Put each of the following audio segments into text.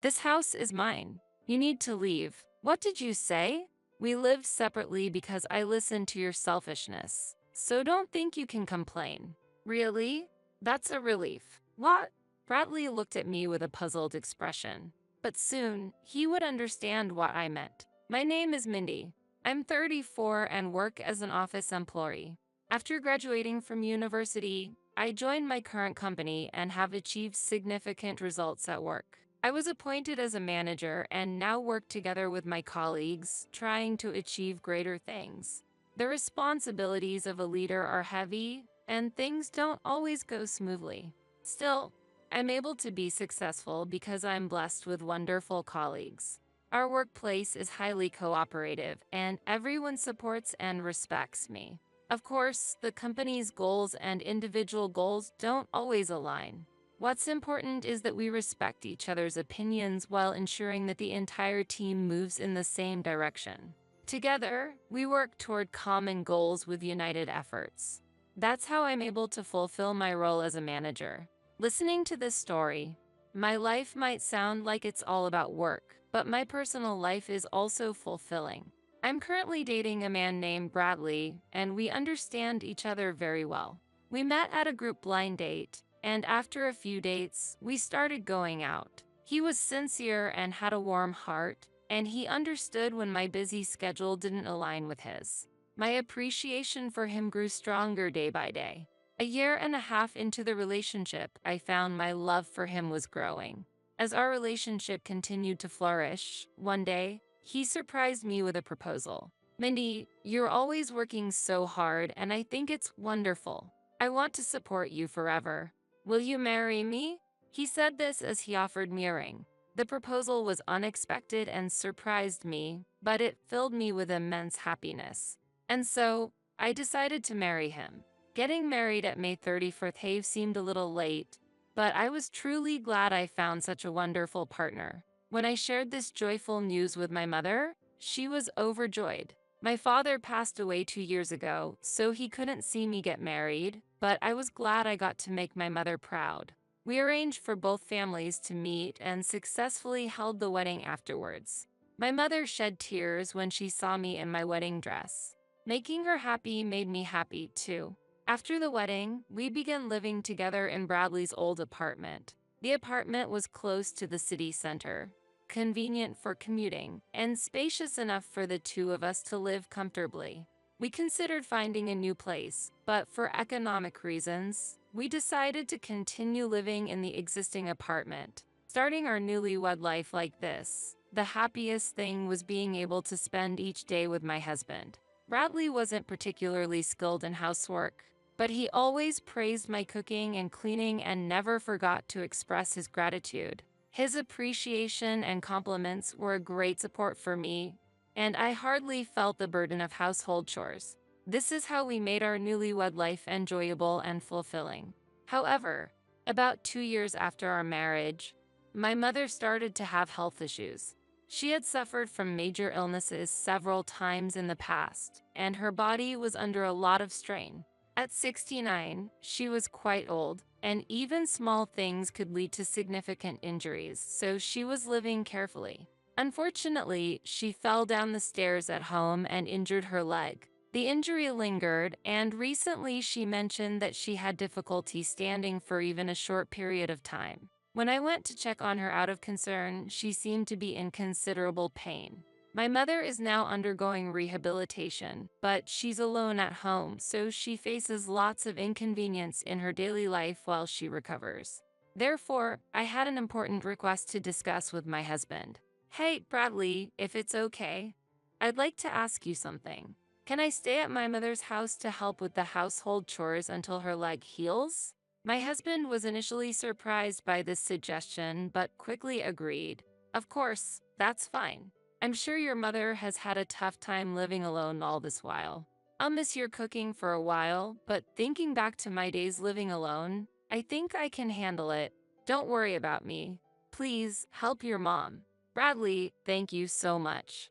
This house is mine. You need to leave. What did you say? We live separately because I listened to your selfishness. So don't think you can complain. Really? That's a relief. What? Bradley looked at me with a puzzled expression. But soon, he would understand what I meant. My name is Mindy. I'm 34 and work as an office employee. After graduating from university, I joined my current company and have achieved significant results at work. I was appointed as a manager and now work together with my colleagues, trying to achieve greater things. The responsibilities of a leader are heavy, and things don't always go smoothly. Still, I'm able to be successful because I'm blessed with wonderful colleagues. Our workplace is highly cooperative, and everyone supports and respects me. Of course, the company's goals and individual goals don't always align. What's important is that we respect each other's opinions while ensuring that the entire team moves in the same direction. Together, we work toward common goals with united efforts. That's how I'm able to fulfill my role as a manager. Listening to this story, my life might sound like it's all about work, but my personal life is also fulfilling. I'm currently dating a man named Bradley, and we understand each other very well. We met at a group blind date, and after a few dates, we started going out. He was sincere and had a warm heart, and he understood when my busy schedule didn't align with his. My appreciation for him grew stronger day by day. A year and a half into the relationship, I found my love for him was growing. As our relationship continued to flourish, one day, he surprised me with a proposal. Mindy, you're always working so hard, and I think it's wonderful. I want to support you forever. Will you marry me? He said this as he offered me a ring. The proposal was unexpected and surprised me, but it filled me with immense happiness. And so, I decided to marry him. Getting married at May 31st seemed a little late, but I was truly glad I found such a wonderful partner. When I shared this joyful news with my mother, she was overjoyed. My father passed away 2 years ago, so he couldn't see me get married, but I was glad I got to make my mother proud. We arranged for both families to meet and successfully held the wedding afterwards. My mother shed tears when she saw me in my wedding dress. Making her happy made me happy too. After the wedding, we began living together in Bradley's old apartment. The apartment was close to the city center, convenient for commuting, and spacious enough for the two of us to live comfortably. We considered finding a new place, but for economic reasons, we decided to continue living in the existing apartment. Starting our newlywed life like this, the happiest thing was being able to spend each day with my husband. Bradley wasn't particularly skilled in housework, but he always praised my cooking and cleaning and never forgot to express his gratitude. His appreciation and compliments were a great support for me, and I hardly felt the burden of household chores. This is how we made our newlywed life enjoyable and fulfilling. However, about 2 years after our marriage, my mother started to have health issues. She had suffered from major illnesses several times in the past, and her body was under a lot of strain. At 69, she was quite old, and even small things could lead to significant injuries, so she was living carefully. Unfortunately, she fell down the stairs at home and injured her leg. The injury lingered, and recently she mentioned that she had difficulty standing for even a short period of time. When I went to check on her out of concern, she seemed to be in considerable pain. My mother is now undergoing rehabilitation, but she's alone at home, so she faces lots of inconvenience in her daily life while she recovers. Therefore, I had an important request to discuss with my husband. Hey, Bradley, if it's okay, I'd like to ask you something. Can I stay at my mother's house to help with the household chores until her leg heals? My husband was initially surprised by this suggestion, but quickly agreed. Of course, that's fine. I'm sure your mother has had a tough time living alone all this while. I'll miss your cooking for a while, but thinking back to my days living alone, I think I can handle it. Don't worry about me. Please help your mom. Bradley, thank you so much.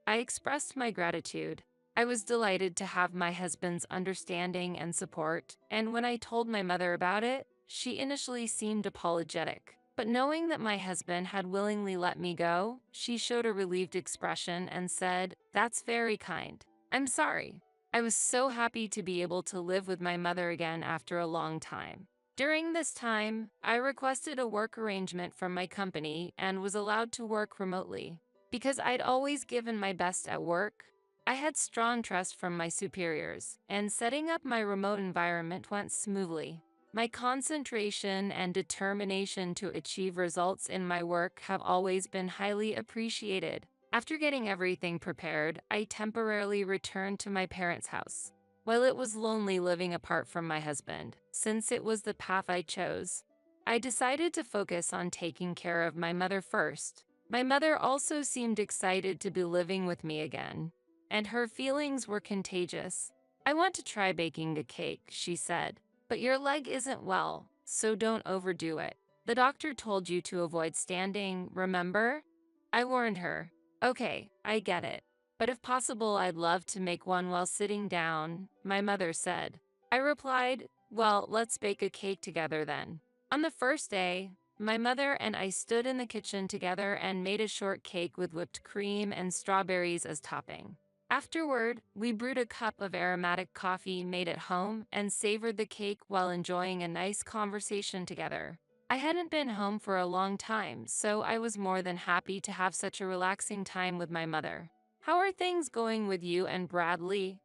I expressed my gratitude. I was delighted to have my husband's understanding and support, and when I told my mother about it, she initially seemed apologetic. But knowing that my husband had willingly let me go, she showed a relieved expression and said, "That's very kind. I'm sorry." I was so happy to be able to live with my mother again after a long time. During this time, I requested a work arrangement from my company and was allowed to work remotely. Because I'd always given my best at work, I had strong trust from my superiors, and setting up my remote environment went smoothly. My concentration and determination to achieve results in my work have always been highly appreciated. After getting everything prepared, I temporarily returned to my parents' house. While it was lonely living apart from my husband, since it was the path I chose, I decided to focus on taking care of my mother first. My mother also seemed excited to be living with me again, and her feelings were contagious. "I want to try baking a cake," she said. "But your leg isn't well, so don't overdo it. The doctor told you to avoid standing, remember?" I warned her. "Okay, I get it. But if possible, I'd love to make one while sitting down," my mother said. I replied, "Well, let's bake a cake together then." On the first day, my mother and I stood in the kitchen together and made a short cake with whipped cream and strawberries as topping. Afterward, we brewed a cup of aromatic coffee made at home and savored the cake while enjoying a nice conversation together. I hadn't been home for a long time, so I was more than happy to have such a relaxing time with my mother. "How are things going with you and Bradley?"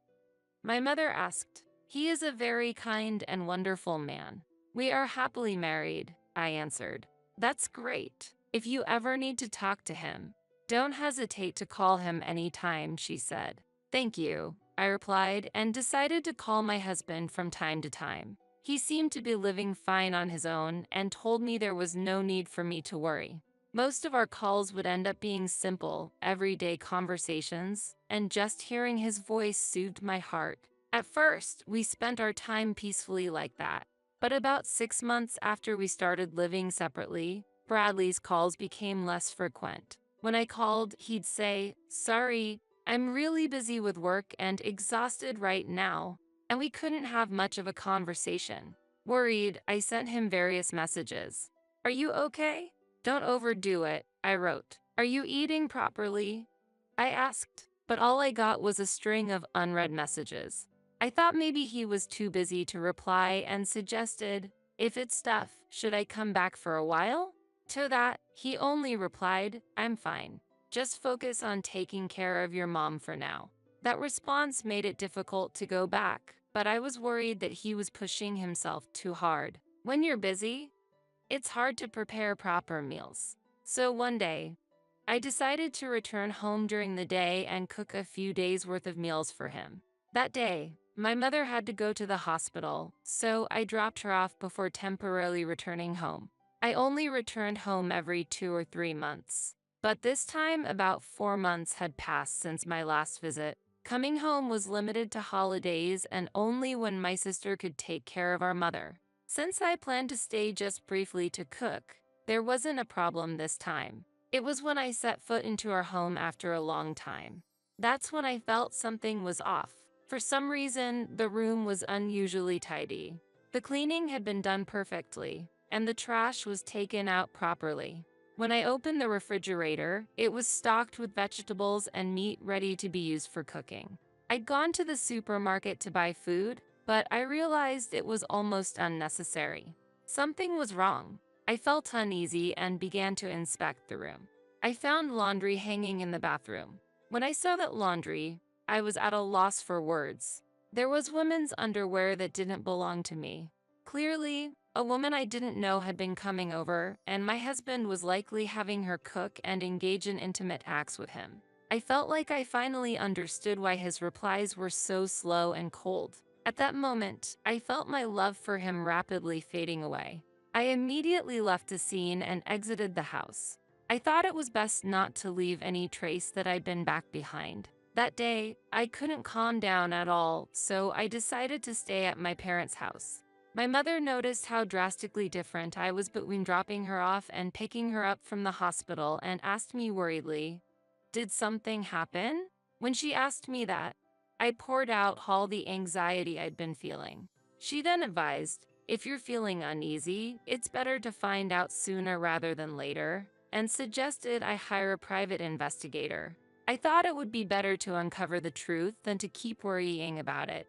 my mother asked. "He is a very kind and wonderful man. We are happily married," I answered. "That's great. If you ever need to talk to him, don't hesitate to call him anytime," she said. "Thank you," I replied, and decided to call my husband from time to time. He seemed to be living fine on his own and told me there was no need for me to worry. Most of our calls would end up being simple, everyday conversations, and just hearing his voice soothed my heart. At first, we spent our time peacefully like that. But about 6 months after we started living separately, Bradley's calls became less frequent. When I called, he'd say, "Sorry, I'm really busy with work and exhausted right now," and we couldn't have much of a conversation. Worried, I sent him various messages. "Are you okay? Don't overdo it," I wrote. "Are you eating properly?" I asked, but all I got was a string of unread messages. I thought maybe he was too busy to reply and suggested, "If it's tough, should I come back for a while?" To that, he only replied, "I'm fine. Just focus on taking care of your mom for now." That response made it difficult to go back, but I was worried that he was pushing himself too hard. When you're busy, it's hard to prepare proper meals. So one day, I decided to return home during the day and cook a few days' worth of meals for him. That day, my mother had to go to the hospital, so I dropped her off before temporarily returning home. I only returned home every 2 or 3 months. But this time, about 4 months had passed since my last visit. Coming home was limited to holidays and only when my sister could take care of our mother. Since I planned to stay just briefly to cook, there wasn't a problem this time. It was when I set foot into our home after a long time. That's when I felt something was off. For some reason, the room was unusually tidy. The cleaning had been done perfectly, and the trash was taken out properly. When I opened the refrigerator, it was stocked with vegetables and meat ready to be used for cooking. I'd gone to the supermarket to buy food, but I realized it was almost unnecessary. Something was wrong. I felt uneasy and began to inspect the room. I found laundry hanging in the bathroom. When I saw that laundry, I was at a loss for words. There was women's underwear that didn't belong to me. Clearly, a woman I didn't know had been coming over, and my husband was likely having her cook and engage in intimate acts with him. I felt like I finally understood why his replies were so slow and cold. At that moment, I felt my love for him rapidly fading away. I immediately left the scene and exited the house. I thought it was best not to leave any trace that I'd been back behind. That day, I couldn't calm down at all, so I decided to stay at my parents' house. My mother noticed how drastically different I was between dropping her off and picking her up from the hospital and asked me worriedly, "Did something happen?" When she asked me that, I poured out all the anxiety I'd been feeling. She then advised, If you're feeling uneasy, it's better to find out sooner rather than later, and suggested I hire a private investigator. I thought it would be better to uncover the truth than to keep worrying about it,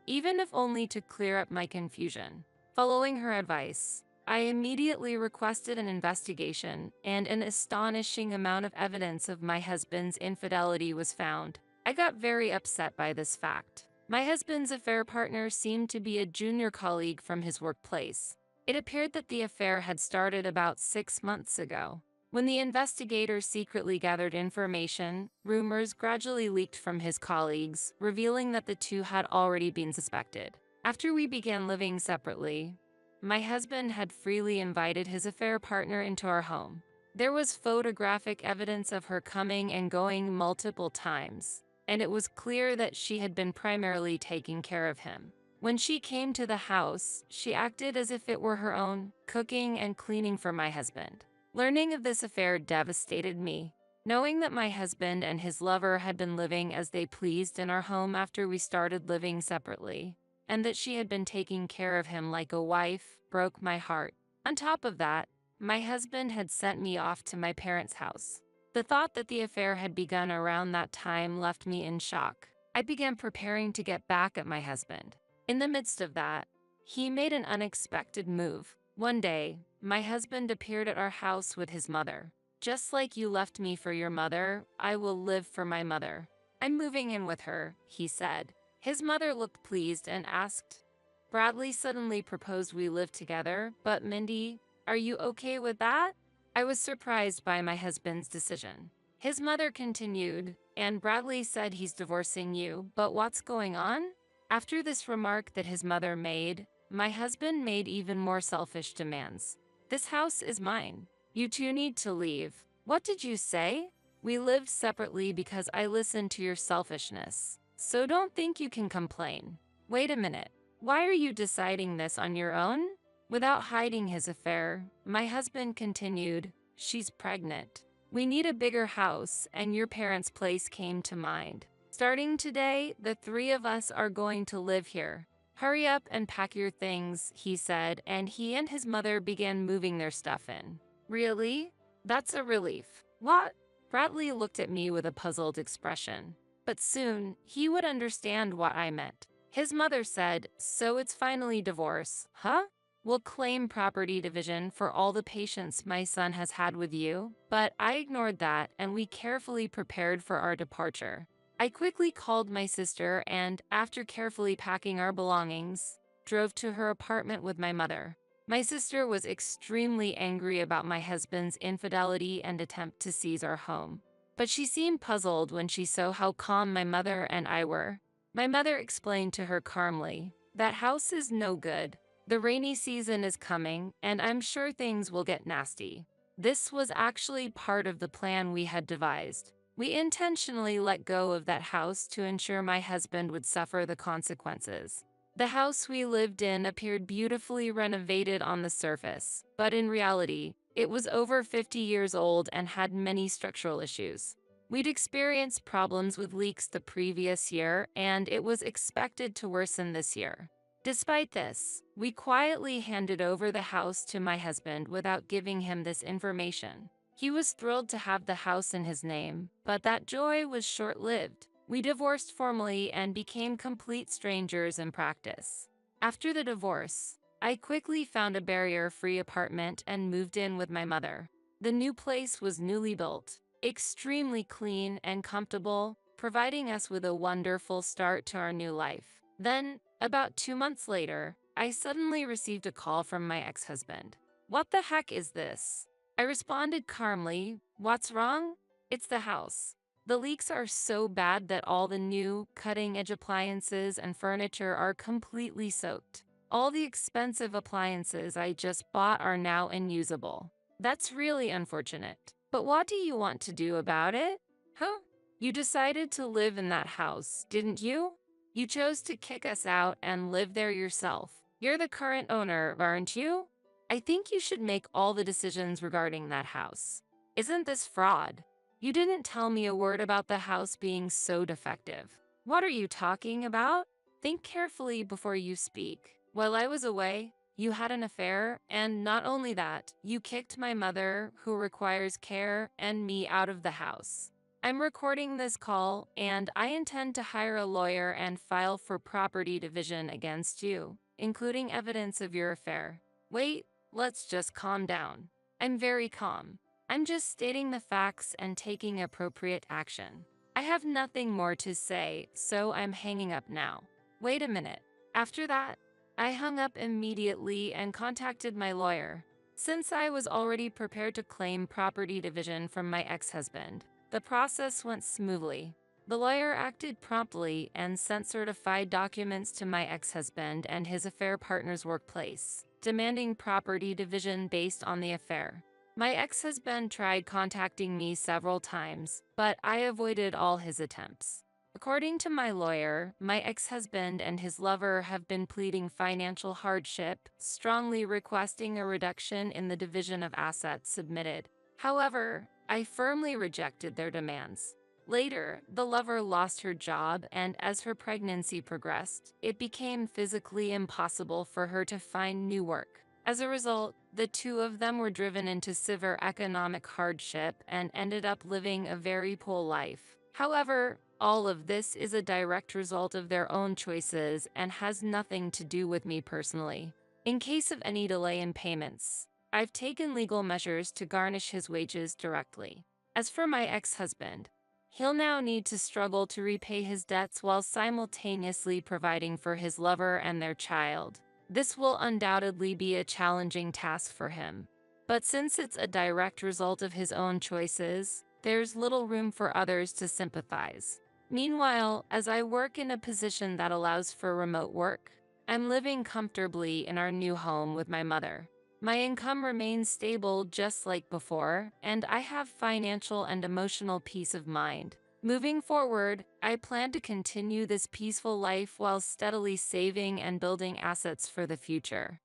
even if only to clear up my confusion. Following her advice, I immediately requested an investigation, and an astonishing amount of evidence of my husband's infidelity was found. I got very upset by this fact. My husband's affair partner seemed to be a junior colleague from his workplace. It appeared that the affair had started about 6 months ago. When the investigators secretly gathered information, rumors gradually leaked from his colleagues, revealing that the two had already been suspected. After we began living separately, my husband had freely invited his affair partner into our home. There was photographic evidence of her coming and going multiple times, and it was clear that she had been primarily taking care of him. When she came to the house, she acted as if it were her own, cooking and cleaning for my husband. Learning of this affair devastated me. Knowing that my husband and his lover had been living as they pleased in our home after we started living separately, and that she had been taking care of him like a wife, broke my heart. On top of that, my husband had sent me off to my parents' house. The thought that the affair had begun around that time left me in shock. I began preparing to get back at my husband. In the midst of that, he made an unexpected move. One day, my husband appeared at our house with his mother. "Just like you left me for your mother, I will live for my mother. I'm moving in with her," he said. His mother looked pleased and asked, "Bradley suddenly proposed we live together, but Mindy, are you okay with that?" I was surprised by my husband's decision. His mother continued, "And Bradley said he's divorcing you, but what's going on?" After this remark that his mother made, my husband made even more selfish demands. "This house is mine. You two need to leave." "What did you say?" "We lived separately because I listened to your selfishness. So don't think you can complain." "Wait a minute. Why are you deciding this on your own?" Without hiding his affair, my husband continued, "She's pregnant. We need a bigger house, and your parents' place came to mind. Starting today, the three of us are going to live here. Hurry up and pack your things," he said, and he and his mother began moving their stuff in. "Really? That's a relief." "What?" Bradley looked at me with a puzzled expression. But soon, he would understand what I meant. His mother said, "So it's finally divorce, huh? We'll claim property division for all the patience my son has had with you." But I ignored that, and we carefully prepared for our departure. I quickly called my sister and, after carefully packing our belongings, drove to her apartment with my mother. My sister was extremely angry about my husband's infidelity and attempt to seize our home. But she seemed puzzled when she saw how calm my mother and I were. My mother explained to her calmly, "That house is no good. The rainy season is coming, and I'm sure things will get nasty." This was actually part of the plan we had devised. We intentionally let go of that house to ensure my husband would suffer the consequences. The house we lived in appeared beautifully renovated on the surface, but in reality, it was over 50 years old and had many structural issues. We'd experienced problems with leaks the previous year, and it was expected to worsen this year. Despite this, we quietly handed over the house to my husband without giving him this information. He was thrilled to have the house in his name, but that joy was short-lived. We divorced formally and became complete strangers in practice. After the divorce, I quickly found a barrier-free apartment and moved in with my mother. The new place was newly built, extremely clean and comfortable, providing us with a wonderful start to our new life. Then, about 2 months later, I suddenly received a call from my ex-husband. "What the heck is this?" I responded calmly, "What's wrong?" "It's the house. The leaks are so bad that all the new, cutting-edge appliances and furniture are completely soaked. All the expensive appliances I just bought are now unusable." "That's really unfortunate. But what do you want to do about it?" "Huh? You decided to live in that house, didn't you? You chose to kick us out and live there yourself. You're the current owner, aren't you? I think you should make all the decisions regarding that house. Isn't this fraud? You didn't tell me a word about the house being so defective." "What are you talking about? Think carefully before you speak." While I was away, you had an affair, and not only that, you kicked my mother, who requires care, and me out of the house. I'm recording this call, and I intend to hire a lawyer and file for property division against you, including evidence of your affair. Wait, let's just calm down. I'm very calm. I'm just stating the facts and taking appropriate action. I have nothing more to say, so I'm hanging up now. Wait a minute. After that, I hung up immediately and contacted my lawyer. Since I was already prepared to claim property division from my ex-husband, the process went smoothly. The lawyer acted promptly and sent certified documents to my ex-husband and his affair partner's workplace, demanding property division based on the affair. My ex-husband tried contacting me several times, but I avoided all his attempts. According to my lawyer, my ex-husband and his lover have been pleading financial hardship, strongly requesting a reduction in the division of assets submitted. However, I firmly rejected their demands. Later, the lover lost her job, and as her pregnancy progressed, it became physically impossible for her to find new work. As a result, the two of them were driven into severe economic hardship and ended up living a very poor life. However, all of this is a direct result of their own choices and has nothing to do with me personally. In case of any delay in payments, I've taken legal measures to garnish his wages directly. As for my ex-husband, he'll now need to struggle to repay his debts while simultaneously providing for his lover and their child. This will undoubtedly be a challenging task for him. But since it's a direct result of his own choices, there's little room for others to sympathize. Meanwhile, as I work in a position that allows for remote work, I'm living comfortably in our new home with my mother. My income remains stable just like before, and I have financial and emotional peace of mind. Moving forward, I plan to continue this peaceful life while steadily saving and building assets for the future.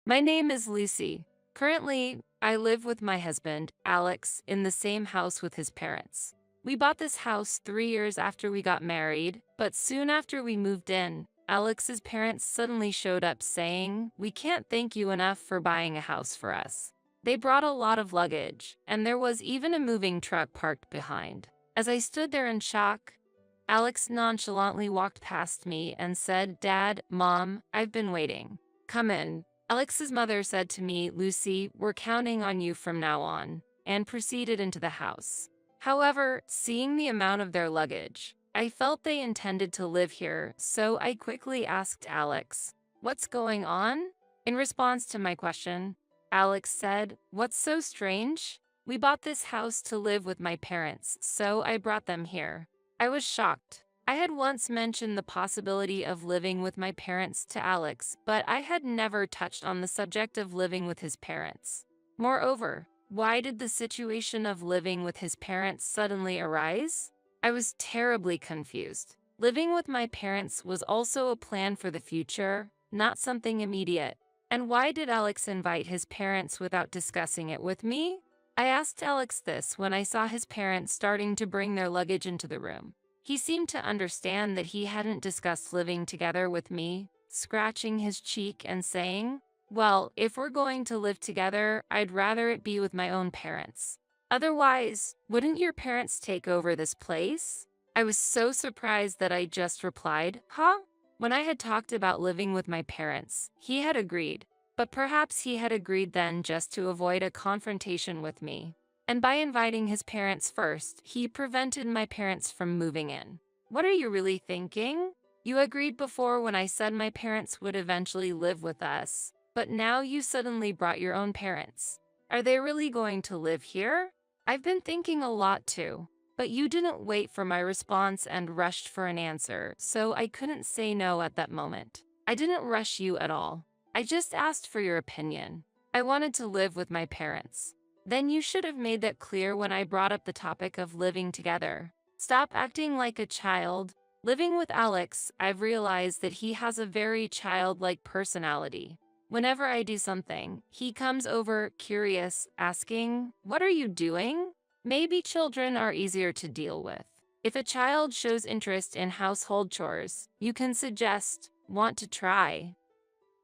My name is Lucy. Currently, I live with my husband, Alex, in the same house with his parents. We bought this house 3 years after we got married, but soon after we moved in, Alex's parents suddenly showed up saying, "We can't thank you enough for buying a house for us." They brought a lot of luggage, and there was even a moving truck parked behind. As I stood there in shock, Alex nonchalantly walked past me and said, "Dad, Mom, I've been waiting. Come in." Alex's mother said to me, "Lucy, we're counting on you from now on," and proceeded into the house. However, seeing the amount of their luggage, I felt they intended to live here, so I quickly asked Alex, "What's going on?" In response to my question, Alex said, "What's so strange? We bought this house to live with my parents, so I brought them here." I was shocked. I had once mentioned the possibility of living with my parents to Alex, but I had never touched on the subject of living with his parents. Moreover, why did the situation of living with his parents suddenly arise? I was terribly confused. Living with my parents was also a plan for the future, not something immediate. And why did Alex invite his parents without discussing it with me? I asked Alex this when I saw his parents starting to bring their luggage into the room. He seemed to understand that he hadn't discussed living together with me, scratching his cheek and saying, "Well, if we're going to live together, I'd rather it be with my own parents. Otherwise, wouldn't your parents take over this place?" I was so surprised that I just replied, "Huh?" When I had talked about living with my parents, he had agreed. But perhaps he had agreed then just to avoid a confrontation with me. And by inviting his parents first, he prevented my parents from moving in. What are you really thinking? You agreed before when I said my parents would eventually live with us, but now you suddenly brought your own parents. Are they really going to live here? I've been thinking a lot too, but you didn't wait for my response and rushed for an answer, so I couldn't say no at that moment. I didn't rush you at all. I just asked for your opinion. I wanted to live with my parents. Then you should have made that clear when I brought up the topic of living together. Stop acting like a child. Living with Alex, I've realized that he has a very childlike personality. Whenever I do something, he comes over curious, asking, "What are you doing?" Maybe children are easier to deal with. If a child shows interest in household chores, you can suggest, want to try,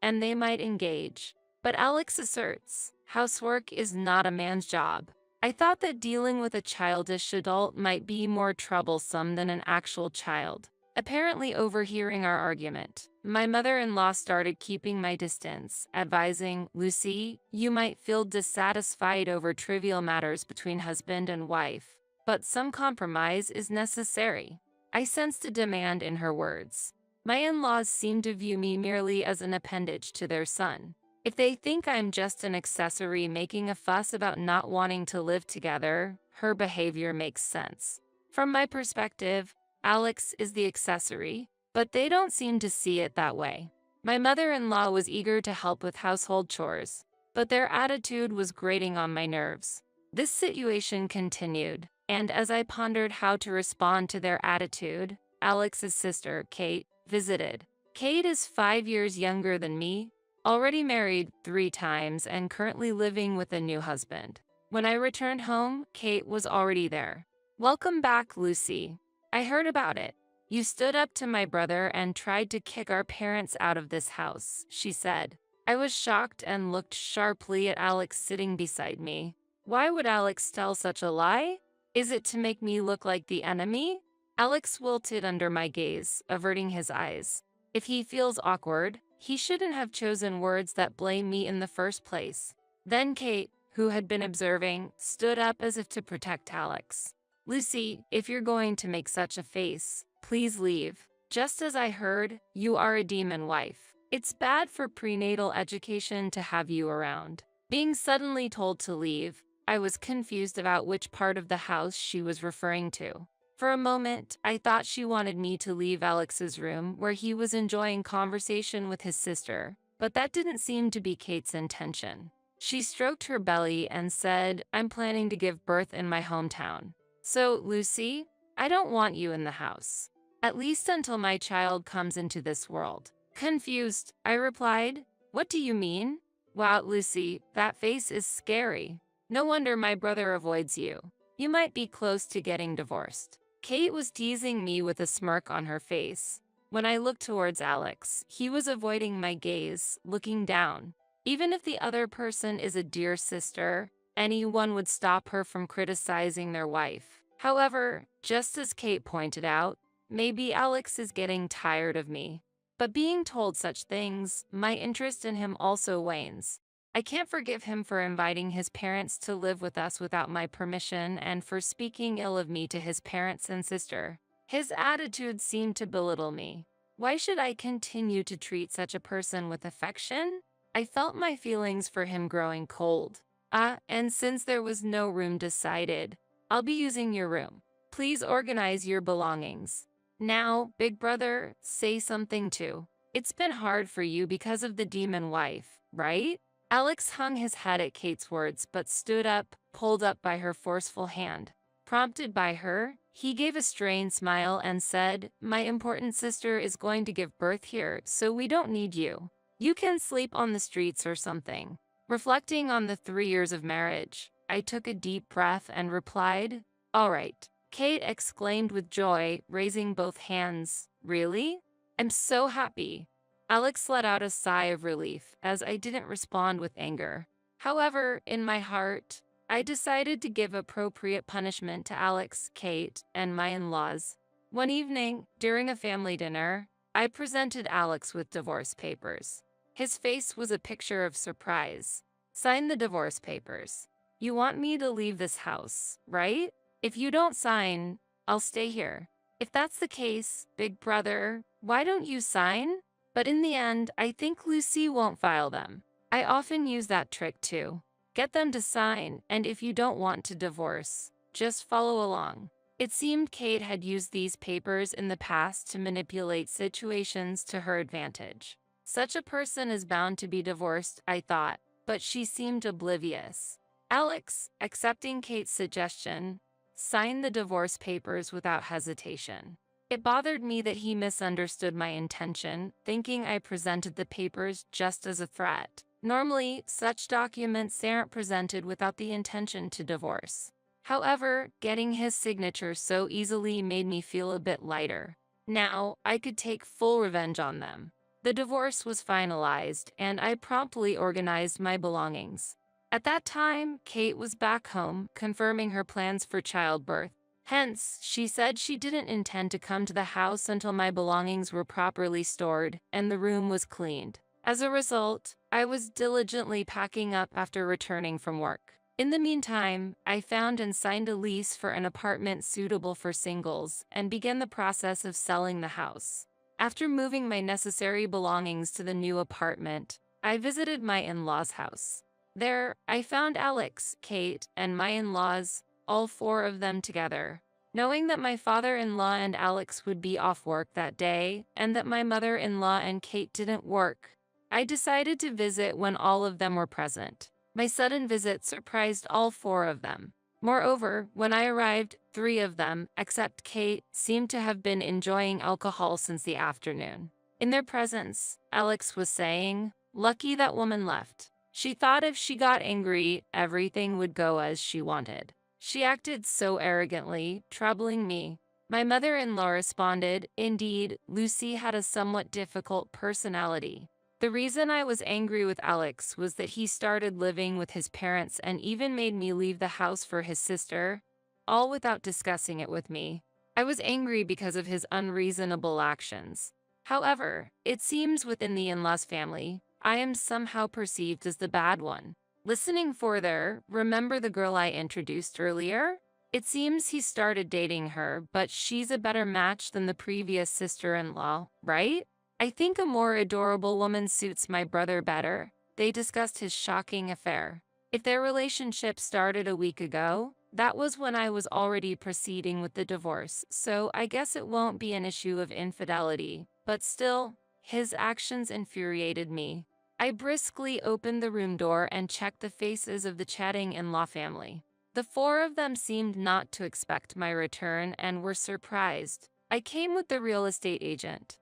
and they might engage. But Alex asserts, housework is not a man's job. I thought that dealing with a childish adult might be more troublesome than an actual child. Apparently overhearing our argument, my mother-in-law started keeping my distance, advising, Lucy, you might feel dissatisfied over trivial matters between husband and wife, but some compromise is necessary. I sensed a demand in her words. My in-laws seem to view me merely as an appendage to their son. If they think I'm just an accessory making a fuss about not wanting to live together, her behavior makes sense. From my perspective, Alex is the accessory, but they don't seem to see it that way. My mother-in-law was eager to help with household chores, but their attitude was grating on my nerves. This situation continued, and as I pondered how to respond to their attitude, Alex's sister, Kate, visited. Kate is 5 years younger than me, already married 3 times and currently living with a new husband. When I returned home, Kate was already there. Welcome back, Lucy. I heard about it. You stood up to my brother and tried to kick our parents out of this house, she said. I was shocked and looked sharply at Alex sitting beside me. Why would Alex tell such a lie? Is it to make me look like the enemy? Alex wilted under my gaze, averting his eyes. If he feels awkward, he shouldn't have chosen words that blame me in the first place. Then Kate, who had been observing, stood up as if to protect Alex. Lucy, if you're going to make such a face, please leave. Just as I heard, you are a demon wife. It's bad for prenatal education to have you around. Being suddenly told to leave, I was confused about which part of the house she was referring to. For a moment, I thought she wanted me to leave Alex's room where he was enjoying conversation with his sister, but that didn't seem to be Kate's intention. She stroked her belly and said, I'm planning to give birth in my hometown. So, Lucy, I don't want you in the house. At least until my child comes into this world. Confused, I replied, what do you mean? Wow, Lucy, that face is scary. No wonder my brother avoids you. You might be close to getting divorced. Kate was teasing me with a smirk on her face. When I looked towards Alex, he was avoiding my gaze, looking down. Even if the other person is a dear sister, anyone would stop her from criticizing their wife. However, just as Kate pointed out, maybe Alex is getting tired of me. But being told such things, my interest in him also wanes. I can't forgive him for inviting his parents to live with us without my permission and for speaking ill of me to his parents and sister. His attitude seemed to belittle me. Why should I continue to treat such a person with affection? I felt my feelings for him growing cold. And since there was no room decided, I'll be using your room. Please organize your belongings. Now, big brother, say something too. It's been hard for you because of the demon wife, right? Alex hung his head at Kate's words but stood up, pulled up by her forceful hand. Prompted by her, he gave a strained smile and said, my important sister is going to give birth here, so we don't need you. You can sleep on the streets or something. Reflecting on the 3 years of marriage, I took a deep breath and replied, all right. Kate exclaimed with joy, raising both hands. Really? I'm so happy. Alex let out a sigh of relief as I didn't respond with anger. However, in my heart, I decided to give appropriate punishment to Alex, Kate, and my in-laws. One evening, during a family dinner, I presented Alex with divorce papers. His face was a picture of surprise. Sign the divorce papers. You want me to leave this house, right? If you don't sign, I'll stay here. If that's the case, big brother, why don't you sign? But in the end, I think Lucy won't file them. I often use that trick too. Get them to sign, and if you don't want to divorce, just follow along. It seemed Kate had used these papers in the past to manipulate situations to her advantage. Such a person is bound to be divorced, I thought, but she seemed oblivious. Alex, accepting Kate's suggestion, signed the divorce papers without hesitation. It bothered me that he misunderstood my intention, thinking I presented the papers just as a threat. Normally, such documents aren't presented without the intention to divorce. However, getting his signature so easily made me feel a bit lighter. Now, I could take full revenge on them. The divorce was finalized, and I promptly organized my belongings. At that time, Kate was back home, confirming her plans for childbirth. Hence, she said she didn't intend to come to the house until my belongings were properly stored and the room was cleaned. As a result, I was diligently packing up after returning from work. In the meantime, I found and signed a lease for an apartment suitable for singles and began the process of selling the house. After moving my necessary belongings to the new apartment, I visited my in-laws' house. There, I found Alex, Kate, and my in-laws, all four of them together. Knowing that my father-in-law and Alex would be off work that day, and that my mother-in-law and Kate didn't work, I decided to visit when all of them were present. My sudden visit surprised all four of them. Moreover, when I arrived, three of them, except Kate, seemed to have been enjoying alcohol since the afternoon. In their presence, Alex was saying, "Lucky that woman left. She thought if she got angry, everything would go as she wanted. She acted so arrogantly, troubling me." My mother-in-law responded, "Indeed, Lucy had a somewhat difficult personality. The reason I was angry with Alex was that he started living with his parents and even made me leave the house for his sister, all without discussing it with me. I was angry because of his unreasonable actions. However, it seems within the in-laws family, I am somehow perceived as the bad one. Listening further, remember the girl I introduced earlier? It seems he started dating her, but she's a better match than the previous sister-in-law, right? I think a more adorable woman suits my brother better." They discussed his shocking affair. If their relationship started a week ago, that was when I was already proceeding with the divorce, so I guess it won't be an issue of infidelity. But still, his actions infuriated me. I briskly opened the room door and checked the faces of the chatting in-law family. The four of them seemed not to expect my return and were surprised. I came with the real estate agent.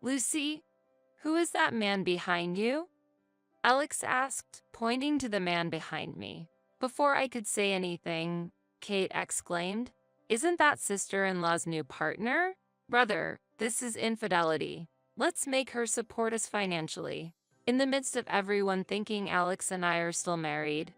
"Lucy, who is that man behind you?" Alex asked, pointing to the man behind me. Before I could say anything, Kate exclaimed, "Isn't that sister-in-law's new partner? Brother, this is infidelity. Let's make her support us financially." In the midst of everyone thinking Alex and I are still married,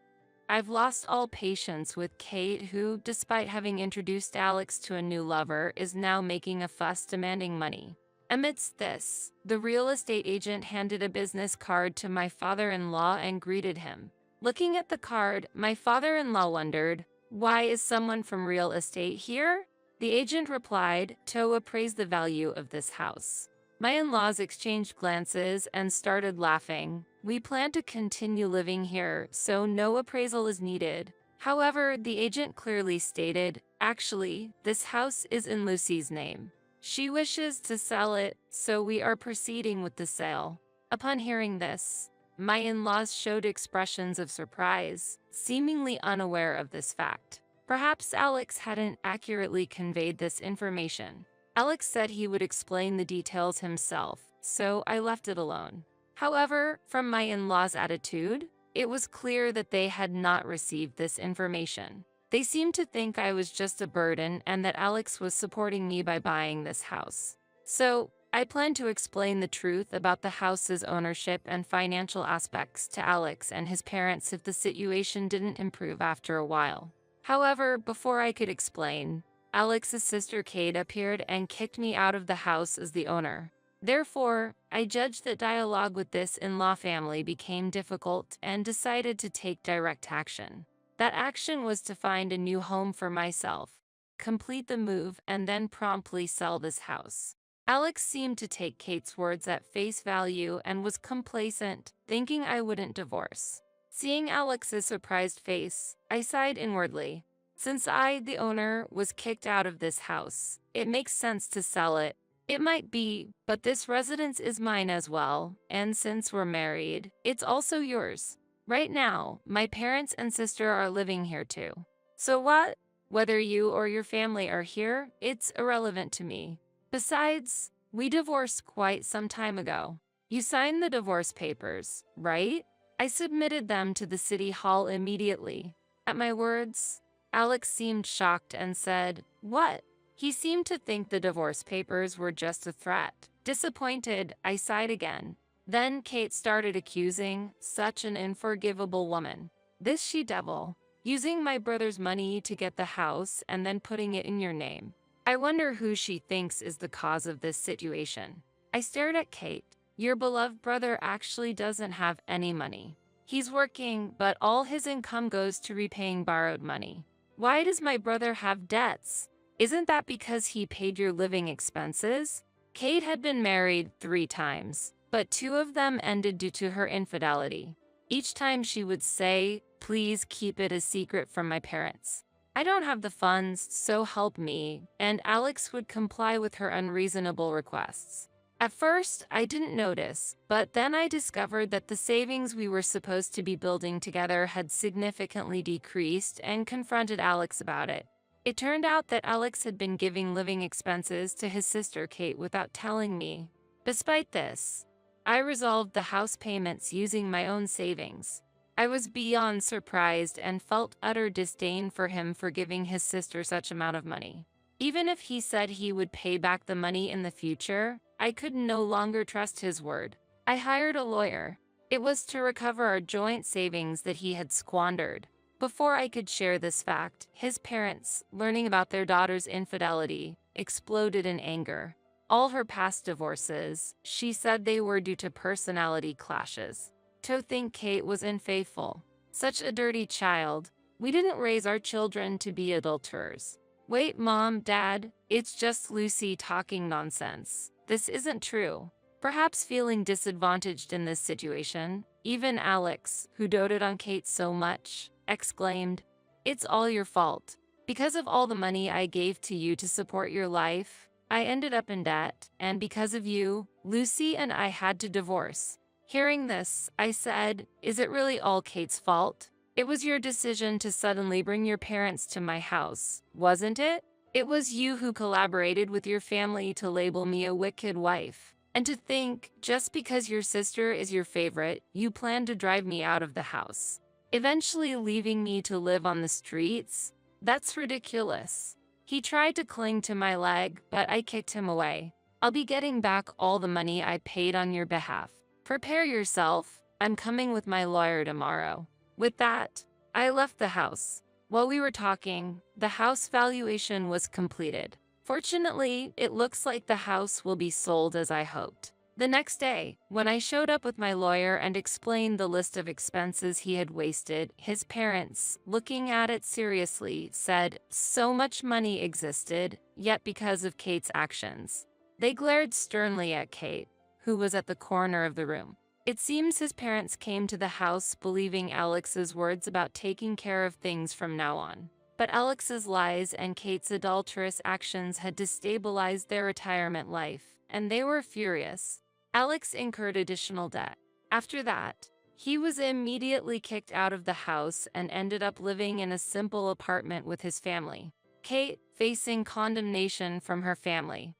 I've lost all patience with Kate, who, despite having introduced Alex to a new lover, is now making a fuss demanding money. Amidst this, the real estate agent handed a business card to my father-in-law and greeted him. Looking at the card, my father-in-law wondered, "Why is someone from real estate here?" The agent replied, "To appraise the value of this house." My in-laws exchanged glances and started laughing. "We plan to continue living here, so no appraisal is needed." However, the agent clearly stated, "Actually, this house is in Lucy's name. She wishes to sell it, so we are proceeding with the sale." Upon hearing this, my in-laws showed expressions of surprise, seemingly unaware of this fact. Perhaps Alex hadn't accurately conveyed this information. Alex said he would explain the details himself, so I left it alone. However, from my in-laws' attitude, it was clear that they had not received this information. They seemed to think I was just a burden and that Alex was supporting me by buying this house. So, I planned to explain the truth about the house's ownership and financial aspects to Alex and his parents if the situation didn't improve after a while. However, before I could explain, Alex's sister Kate appeared and kicked me out of the house as the owner. Therefore, I judged that dialogue with this in-law family became difficult and decided to take direct action. That action was to find a new home for myself, complete the move, and then promptly sell this house. Alex seemed to take Kate's words at face value and was complacent, thinking I wouldn't divorce. Seeing Alex's surprised face, I sighed inwardly. Since I, the owner, was kicked out of this house, it makes sense to sell it. It might be, but this residence is mine as well, and since we're married, it's also yours. Right now, my parents and sister are living here too. So what? Whether you or your family are here, it's irrelevant to me. Besides, we divorced quite some time ago. You signed the divorce papers, right? I submitted them to the city hall immediately. At my words, Alex seemed shocked and said, "What?" He seemed to think the divorce papers were just a threat. Disappointed, I sighed again. Then Kate started accusing, such an unforgivable woman. This she-devil, using my brother's money to get the house and then putting it in your name. I wonder who she thinks is the cause of this situation. I stared at Kate. Your beloved brother actually doesn't have any money. He's working, but all his income goes to repaying borrowed money. Why does my brother have debts? Isn't that because he paid your living expenses? Kate had been married 3 times, but 2 of them ended due to her infidelity. Each time she would say, "Please keep it a secret from my parents. I don't have the funds, so help me," and Alex would comply with her unreasonable requests. At first, I didn't notice, but then I discovered that the savings we were supposed to be building together had significantly decreased and confronted Alex about it. It turned out that Alex had been giving living expenses to his sister Kate without telling me. Despite this, I resolved the house payments using my own savings. I was beyond surprised and felt utter disdain for him for giving his sister such amount of money. Even if he said he would pay back the money in the future, I could no longer trust his word. I hired a lawyer. It was to recover our joint savings that he had squandered. Before I could share this fact, his parents, learning about their daughter's infidelity, exploded in anger. All her past divorces, she said they were due to personality clashes. To think Kate was unfaithful. Such a dirty child. We didn't raise our children to be adulterers. Wait, Mom, Dad, it's just Lucy talking nonsense. This isn't true. Perhaps feeling disadvantaged in this situation, even Alex, who doted on Kate so much, exclaimed, "It's all your fault. Because of all the money I gave to you to support your life, I ended up in debt, and because of you, Lucy and I had to divorce." Hearing this, I said, "Is it really all Kate's fault? It was your decision to suddenly bring your parents to my house, wasn't it? It was you who collaborated with your family to label me a wicked wife. And to think, just because your sister is your favorite, you plan to drive me out of the house, eventually leaving me to live on the streets? That's ridiculous." He tried to cling to my leg, but I kicked him away. "I'll be getting back all the money I paid on your behalf. Prepare yourself, I'm coming with my lawyer tomorrow." With that, I left the house. While we were talking, the house valuation was completed. Fortunately, it looks like the house will be sold as I hoped. The next day, when I showed up with my lawyer and explained the list of expenses he had wasted, his parents, looking at it seriously, said so much money existed, yet because of Kate's actions. They glared sternly at Kate, who was at the corner of the room. It seems his parents came to the house believing Alex's words about taking care of things from now on. But Alex's lies and Kate's adulterous actions had destabilized their retirement life, and they were furious. Alex incurred additional debt. After that, he was immediately kicked out of the house and ended up living in a simple apartment with his family. Kate, facing condemnation from her family,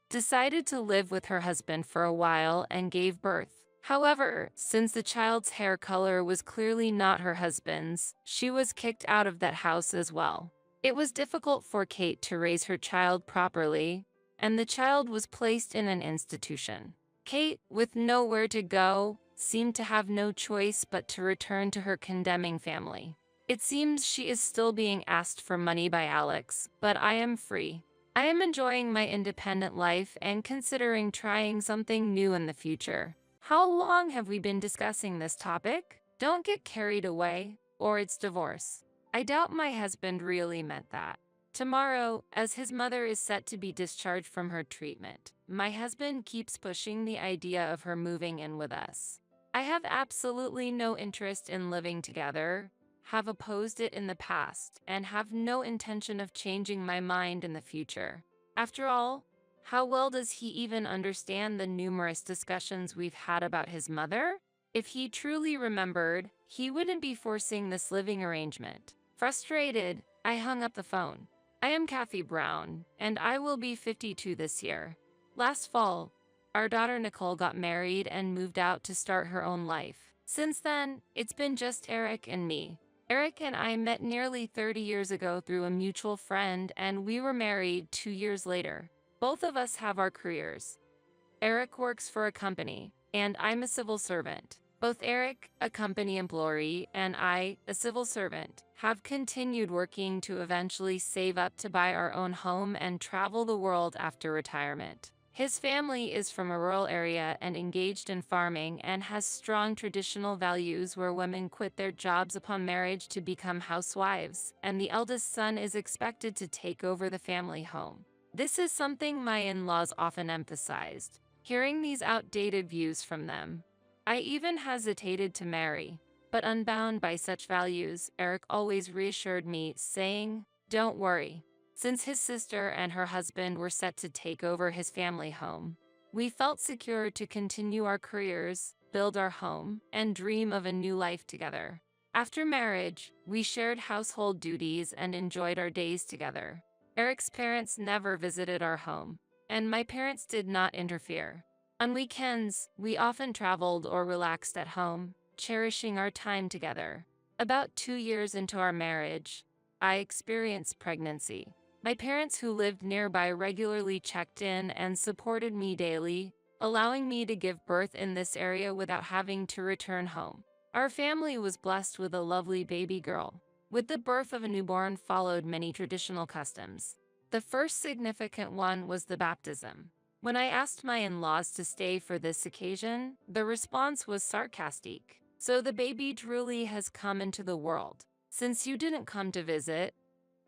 decided to live with her husband for a while and gave birth. However, since the child's hair color was clearly not her husband's, she was kicked out of that house as well. It was difficult for Kate to raise her child properly, and the child was placed in an institution. Kate, with nowhere to go, seemed to have no choice but to return to her condemning family. It seems she is still being asked for money by Alex, but I am free. I am enjoying my independent life and considering trying something new in the future. How long have we been discussing this topic? Don't get carried away, or it's divorce. I doubt my husband really meant that. Tomorrow, as his mother is set to be discharged from her treatment, my husband keeps pushing the idea of her moving in with us. I have absolutely no interest in living together, have opposed it in the past, and have no intention of changing my mind in the future. After all, how well does he even understand the numerous discussions we've had about his mother? If he truly remembered, he wouldn't be forcing this living arrangement. Frustrated, I hung up the phone. I am Kathy Brown, and I will be 52 this year. Last fall, our daughter Nicole got married and moved out to start her own life. Since then, it's been just Eric and me. Eric and I met nearly 30 years ago through a mutual friend, and we were married 2 years later. Both of us have our careers. Eric works for a company, and I'm a civil servant. Both Eric, a company employee, and I, a civil servant, have continued working to eventually save up to buy our own home and travel the world after retirement. His family is from a rural area and engaged in farming and has strong traditional values where women quit their jobs upon marriage to become housewives, and the eldest son is expected to take over the family home. This is something my in-laws often emphasized. Hearing these outdated views from them, I even hesitated to marry. But unbound by such values, Eric always reassured me, saying, "Don't worry." Since his sister and her husband were set to take over his family home, we felt secure to continue our careers, build our home, and dream of a new life together. After marriage, we shared household duties and enjoyed our days together. Eric's parents never visited our home, and my parents did not interfere. On weekends, we often traveled or relaxed at home, cherishing our time together. About 2 years into our marriage, I experienced pregnancy. My parents who lived nearby regularly checked in and supported me daily, allowing me to give birth in this area without having to return home. Our family was blessed with a lovely baby girl. With the birth of a newborn followed many traditional customs. The first significant one was the baptism. When I asked my in-laws to stay for this occasion, the response was sarcastic. "So the baby truly has come into the world. Since you didn't come to visit,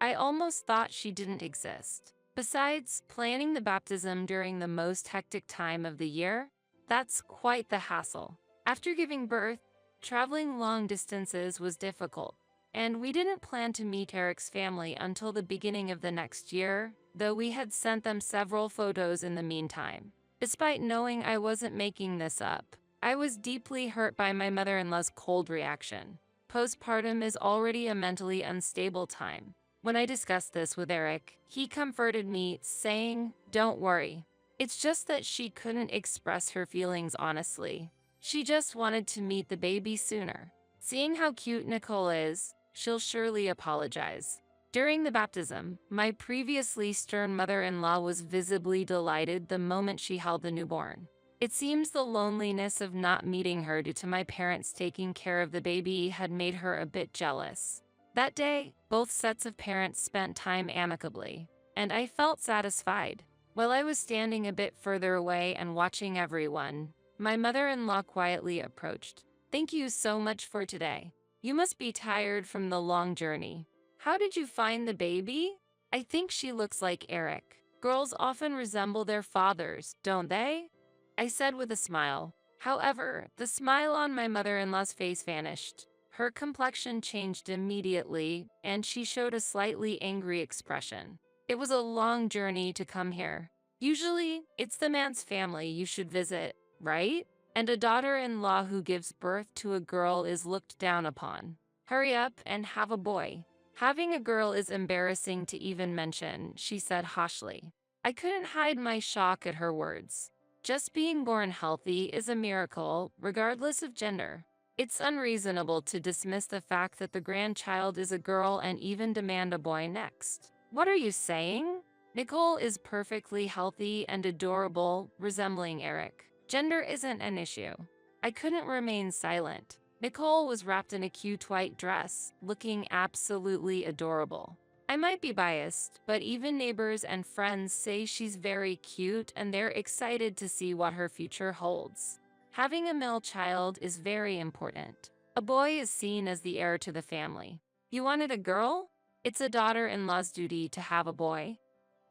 I almost thought she didn't exist." Besides, planning the baptism during the most hectic time of the year, that's quite the hassle. After giving birth, traveling long distances was difficult, and we didn't plan to meet Eric's family until the beginning of the next year, though we had sent them several photos in the meantime. Despite knowing I wasn't making this up, I was deeply hurt by my mother-in-law's cold reaction. Postpartum is already a mentally unstable time. When I discussed this with Eric, he comforted me, saying, "Don't worry. It's just that she couldn't express her feelings honestly. She just wanted to meet the baby sooner. Seeing how cute Nicole is, she'll surely apologize." During the baptism, my previously stern mother-in-law was visibly delighted the moment she held the newborn. It seems the loneliness of not meeting her due to my parents taking care of the baby had made her a bit jealous. That day, both sets of parents spent time amicably, and I felt satisfied. While I was standing a bit further away and watching everyone, my mother-in-law quietly approached. "Thank you so much for today. You must be tired from the long journey. How did you find the baby?" "I think she looks like Eric. Girls often resemble their fathers, don't they?" I said with a smile. However, the smile on my mother-in-law's face vanished. Her complexion changed immediately, and she showed a slightly angry expression. "It was a long journey to come here. Usually, it's the man's family you should visit, right? And a daughter-in-law who gives birth to a girl is looked down upon. Hurry up and have a boy." "Having a girl is embarrassing to even mention," she said harshly. I couldn't hide my shock at her words. Just being born healthy is a miracle, regardless of gender. It's unreasonable to dismiss the fact that the grandchild is a girl and even demand a boy next. "What are you saying?" "Nicole is perfectly healthy and adorable, resembling Eric. Gender isn't an issue." I couldn't remain silent. Nicole was wrapped in a cute white dress, looking absolutely adorable. I might be biased, but even neighbors and friends say she's very cute and they're excited to see what her future holds. Having a male child is very important. A boy is seen as the heir to the family. "You wanted a girl? It's a daughter-in-law's duty to have a boy,"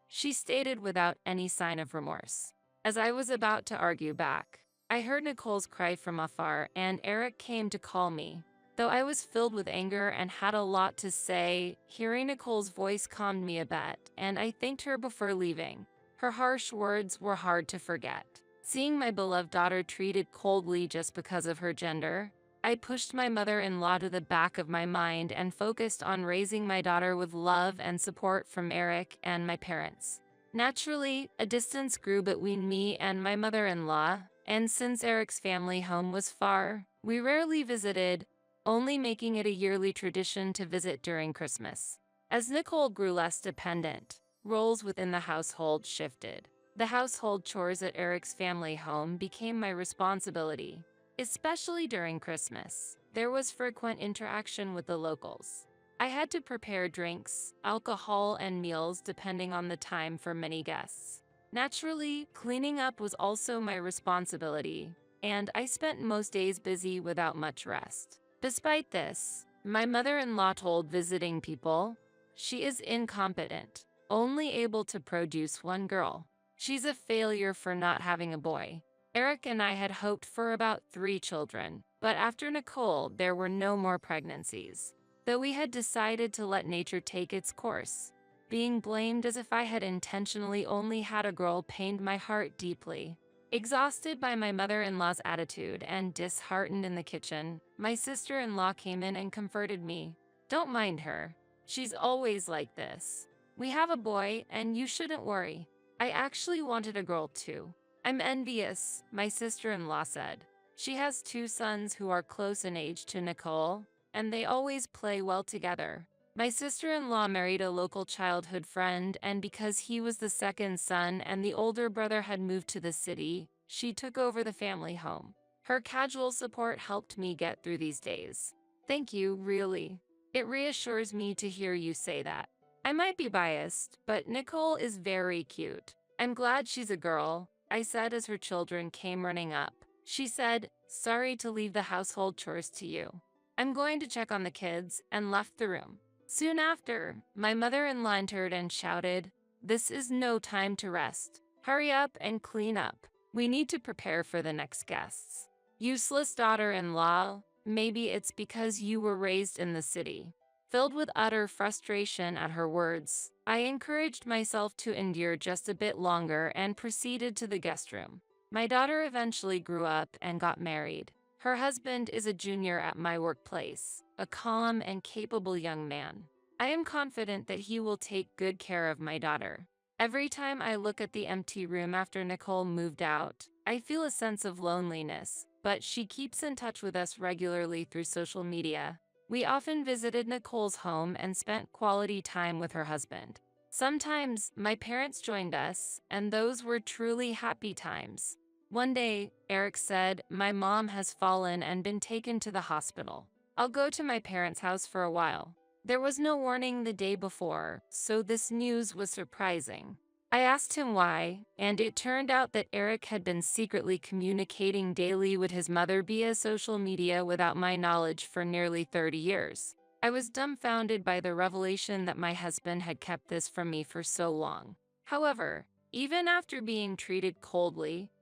she stated without any sign of remorse. As I was about to argue back, I heard Nicole's cry from afar, and Eric came to call me. Though I was filled with anger and had a lot to say, hearing Nicole's voice calmed me a bit, and I thanked her before leaving. Her harsh words were hard to forget. Seeing my beloved daughter treated coldly just because of her gender, I pushed my mother-in-law to the back of my mind and focused on raising my daughter with love and support from Eric and my parents. Naturally, a distance grew between me and my mother-in-law, and since Eric's family home was far, we rarely visited. only making it a yearly tradition to visit during Christmas. As Nicole grew less dependent, roles within the household shifted. The household chores at Eric's family home became my responsibility, especially during Christmas. There was frequent interaction with the locals. I had to prepare drinks, alcohol, and meals depending on the time for many guests. Naturally, cleaning up was also my responsibility, and I spent most days busy without much rest. Despite this, my mother-in-law told visiting people, she is incompetent, only able to produce one girl. She's a failure for not having a boy. Eric and I had hoped for about 3 children, but after Nicole, there were no more pregnancies. Though we had decided to let nature take its course. Being blamed as if I had intentionally only had a girl pained my heart deeply. Exhausted by my mother-in-law's attitude and disheartened in the kitchen, my sister-in-law came in and comforted me. Don't mind her. She's always like this. We have a boy, and you shouldn't worry. I actually wanted a girl too. I'm envious, my sister-in-law said. She has 2 sons who are close in age to Nicole, and they always play well together. My sister-in-law married a local childhood friend, and because he was the second son and the older brother had moved to the city, she took over the family home. Her casual support helped me get through these days. Thank you, really. It reassures me to hear you say that. I might be biased, but Nicole is very cute. I'm glad she's a girl, I said as her children came running up. She said, sorry to leave the household chores to you. I'm going to check on the kids, and left the room. Soon after, my mother-in-law entered and shouted, this is no time to rest. Hurry up and clean up. We need to prepare for the next guests. Useless daughter-in-law, maybe it's because you were raised in the city. Filled with utter frustration at her words, I encouraged myself to endure just a bit longer and proceeded to the guest room. My daughter eventually grew up and got married. Her husband is a junior at my workplace, a calm and capable young man. I am confident that he will take good care of my daughter. Every time I look at the empty room after Nicole moved out, I feel a sense of loneliness, but she keeps in touch with us regularly through social media. We often visited Nicole's home and spent quality time with her husband. Sometimes, my parents joined us, and those were truly happy times. One day, Eric said, my mom has fallen and been taken to the hospital. I'll go to my parents' house for a while. There was no warning the day before, so this news was surprising. I asked him why, and it turned out that Eric had been secretly communicating daily with his mother via social media without my knowledge for nearly 30 years. I was dumbfounded by the revelation that my husband had kept this from me for so long. However, even after being treated coldly,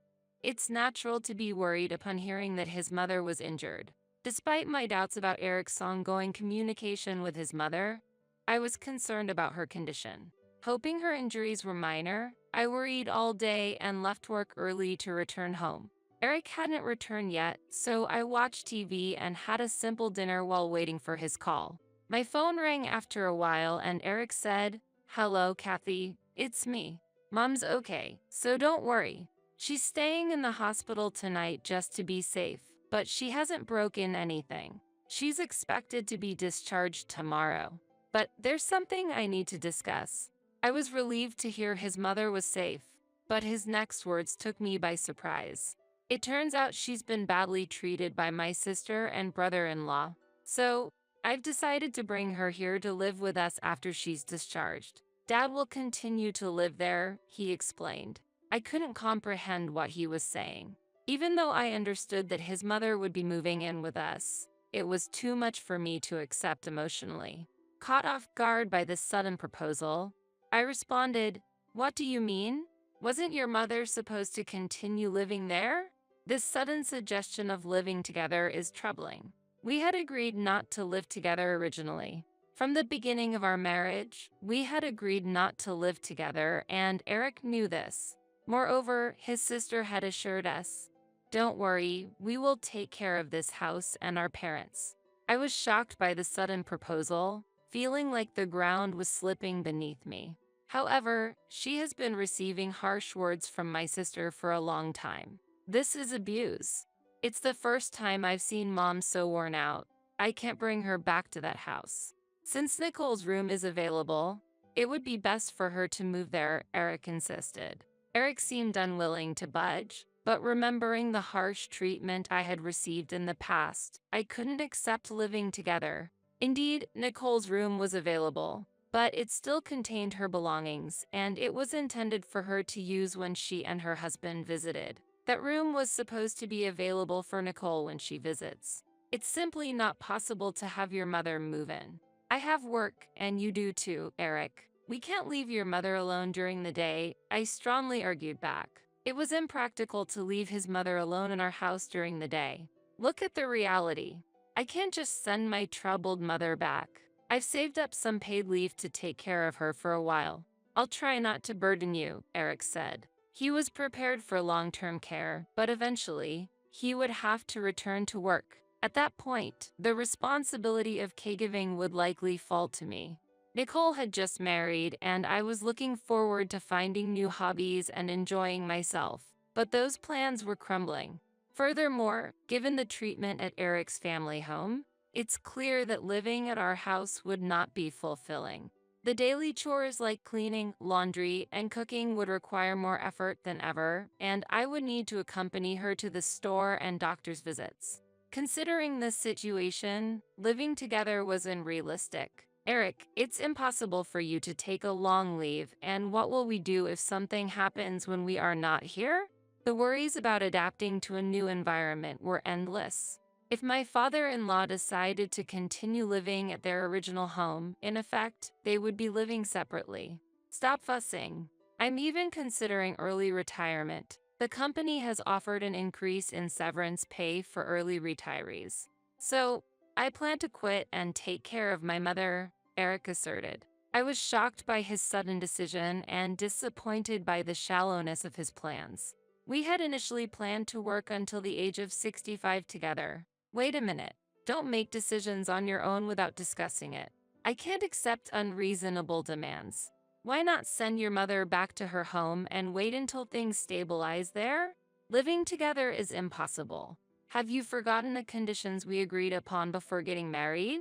it's natural to be worried upon hearing that his mother was injured. Despite my doubts about Eric's ongoing communication with his mother, I was concerned about her condition. Hoping her injuries were minor, I worried all day and left work early to return home. Eric hadn't returned yet, so I watched TV and had a simple dinner while waiting for his call. My phone rang after a while and Eric said, hello, Kathy, it's me. Mom's okay, so don't worry. She's staying in the hospital tonight just to be safe, but she hasn't broken anything. She's expected to be discharged tomorrow. But there's something I need to discuss. I was relieved to hear his mother was safe, but his next words took me by surprise. It turns out she's been badly treated by my sister and brother-in-law, so I've decided to bring her here to live with us after she's discharged. Dad will continue to live there, he explained. I couldn't comprehend what he was saying. Even though I understood that his mother would be moving in with us, it was too much for me to accept emotionally. Caught off guard by this sudden proposal, I responded, what do you mean? Wasn't your mother supposed to continue living there? This sudden suggestion of living together is troubling. We had agreed not to live together originally. From the beginning of our marriage, we had agreed not to live together, and Eric knew this. Moreover, his sister had assured us, don't worry, we will take care of this house and our parents. I was shocked by the sudden proposal, feeling like the ground was slipping beneath me. However, she has been receiving harsh words from my sister for a long time. This is abuse. It's the first time I've seen Mom so worn out. I can't bring her back to that house. Since Nicole's room is available, it would be best for her to move there, Eric insisted. Eric seemed unwilling to budge, but remembering the harsh treatment I had received in the past, I couldn't accept living together. Indeed, Nicole's room was available, but it still contained her belongings, and it was intended for her to use when she and her husband visited. That room was supposed to be available for Nicole when she visits. It's simply not possible to have your mother move in. I have work, and you do too, Eric. We can't leave your mother alone during the day, I strongly argued back. It was impractical to leave his mother alone in our house during the day. Look at the reality. I can't just send my troubled mother back. I've saved up some paid leave to take care of her for a while. I'll try not to burden you, Eric said. He was prepared for long-term care, but eventually, he would have to return to work. At that point, the responsibility of caregiving would likely fall to me. Nicole had just married, and I was looking forward to finding new hobbies and enjoying myself. But those plans were crumbling. Furthermore, given the treatment at Eric's family home, it's clear that living at our house would not be fulfilling. The daily chores like cleaning, laundry, and cooking would require more effort than ever, and I would need to accompany her to the store and doctor's visits. Considering this situation, living together was unrealistic. Eric, it's impossible for you to take a long leave, and what will we do if something happens when we are not here? The worries about adapting to a new environment were endless. If my father-in-law decided to continue living at their original home, in effect, they would be living separately. Stop fussing. I'm even considering early retirement. The company has offered an increase in severance pay for early retirees. So, I plan to quit and take care of my mother, Eric asserted. I was shocked by his sudden decision and disappointed by the shallowness of his plans. We had initially planned to work until the age of 65 together. Wait a minute. Don't make decisions on your own without discussing it. I can't accept unreasonable demands. Why not send your mother back to her home and wait until things stabilize there? Living together is impossible. Have you forgotten the conditions we agreed upon before getting married?